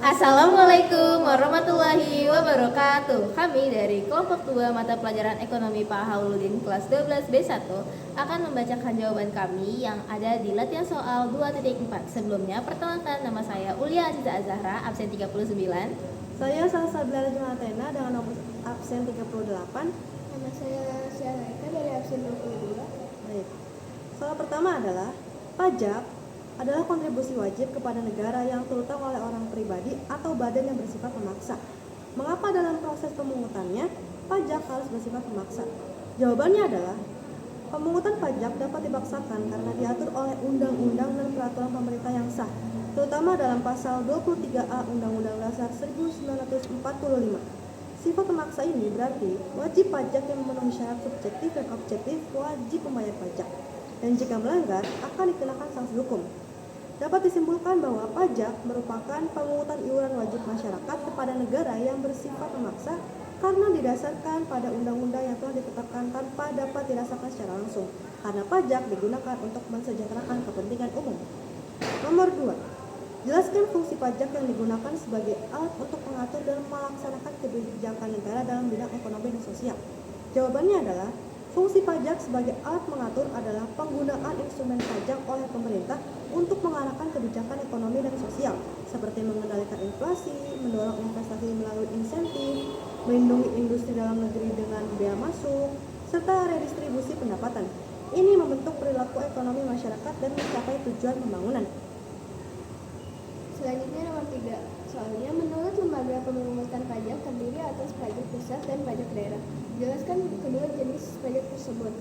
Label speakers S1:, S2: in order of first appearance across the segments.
S1: Assalamualaikum warahmatullahi wabarakatuh. Kami dari kelompok 2 mata pelajaran ekonomi Pak Hauludin kelas 12 B1 akan membacakan jawaban kami yang ada di latihan soal 2.4. Sebelumnya, perkenalkan, nama saya Ulia Aziza Azahra, absen 39.
S2: Saya Salsa Bilal Jumatena dengan nomor absen 38.
S3: Nama saya Syareka dari absen 22.
S2: Baik. Soal pertama adalah pajak adalah kontribusi wajib kepada negara yang terutama oleh orang pribadi atau badan yang bersifat memaksa. Mengapa dalam proses pemungutannya pajak harus bersifat memaksa? Jawabannya adalah pemungutan pajak dapat dipaksakan karena diatur oleh undang-undang dan peraturan pemerintah yang sah, terutama dalam pasal 23A Undang-Undang Dasar 1945. Sifat memaksa ini berarti wajib pajak yang memenuhi syarat subjektif dan objektif wajib membayar pajak, dan jika melanggar akan dikenakan sanksi hukum. Dapat disimpulkan bahwa pajak merupakan pemungutan iuran wajib masyarakat kepada negara yang bersifat memaksa karena didasarkan pada undang-undang yang telah ditetapkan tanpa dapat dirasakan secara langsung, karena pajak digunakan untuk mensejahterakan kepentingan umum. Nomor 2. Jelaskan fungsi pajak yang digunakan sebagai alat untuk mengatur dan melaksanakan kebijakan negara dalam bidang ekonomi dan sosial. Jawabannya adalah fungsi pajak sebagai alat mengatur adalah penggunaan instrumen pajak oleh pemerintah untuk mengarahkan kebijakan ekonomi dan sosial, seperti mengendalikan inflasi, mendorong investasi melalui insentif, melindungi industri dalam negeri dengan bea masuk, serta redistribusi pendapatan. Ini membentuk perilaku ekonomi masyarakat dan mencapai tujuan pembangunan.
S3: Selanjutnya nomor 3. Soalnya menurut lembaga pemungutan pajak terdiri atas pajak pusat dan pajak daerah. Jelaskan kedua jenis pajak tersebut.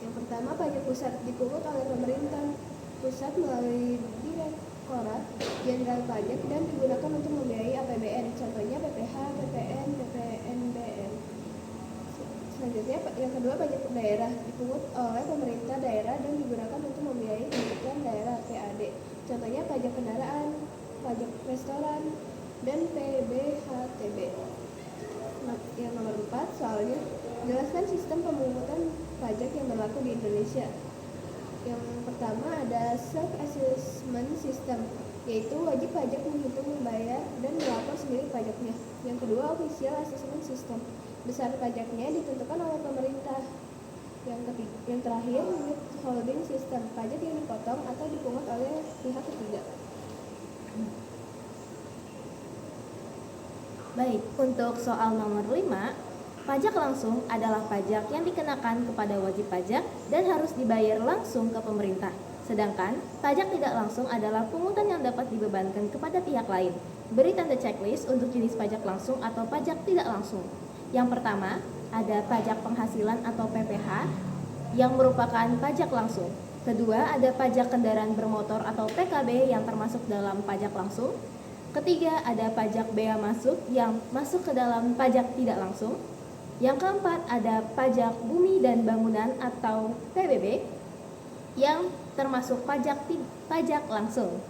S3: Yang pertama, pajak pusat dipungut oleh pemerintah pusat melalui Direktorat Jenderal Pajak dan digunakan untuk membiayai APBN, contohnya PPH, PPN, PPNBM. Selanjutnya, yang kedua, pajak daerah dipungut oleh pemerintah daerah dan digunakan untuk membiayai kebutuhan daerah PAD, contohnya pajak kendaraan, pajak restoran, dan PBHTB. Yang nomor 4, soalnya jelaskan sistem pemungutan pajak yang berlaku di Indonesia. Yang pertama ada self-assessment system, yaitu wajib pajak menghitung, membayar, dan melapor sendiri pajaknya. Yang kedua, official assessment system, besar pajaknya ditentukan oleh pemerintah. Yang terakhir, withholding system, pajak yang dipotong atau dipungut oleh pihak ketiga.
S1: Baik, untuk soal nomor 5, pajak langsung adalah pajak yang dikenakan kepada wajib pajak dan harus dibayar langsung ke pemerintah. Sedangkan pajak tidak langsung adalah pungutan yang dapat dibebankan kepada pihak lain. Beri tanda checklist untuk jenis pajak langsung atau pajak tidak langsung. Yang pertama, ada pajak penghasilan atau PPH yang merupakan pajak langsung. Kedua, ada pajak kendaraan bermotor atau PKB yang termasuk dalam pajak langsung. Ketiga, ada pajak bea masuk yang masuk ke dalam pajak tidak langsung. Yang keempat, ada pajak bumi dan bangunan atau PBB yang termasuk pajak langsung.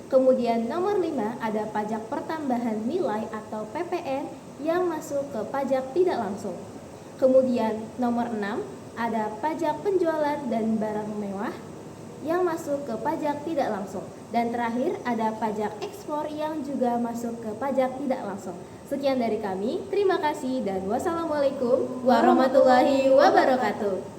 S1: Kemudian nomor 5, ada pajak pertambahan nilai atau PPN yang masuk ke pajak tidak langsung. Kemudian nomor 6, ada pajak penjualan dan barang mewah yang masuk ke pajak tidak langsung. Dan terakhir, ada pajak ekspor yang juga masuk ke pajak tidak langsung. Sekian dari kami, terima kasih dan wassalamualaikum warahmatullahi wabarakatuh.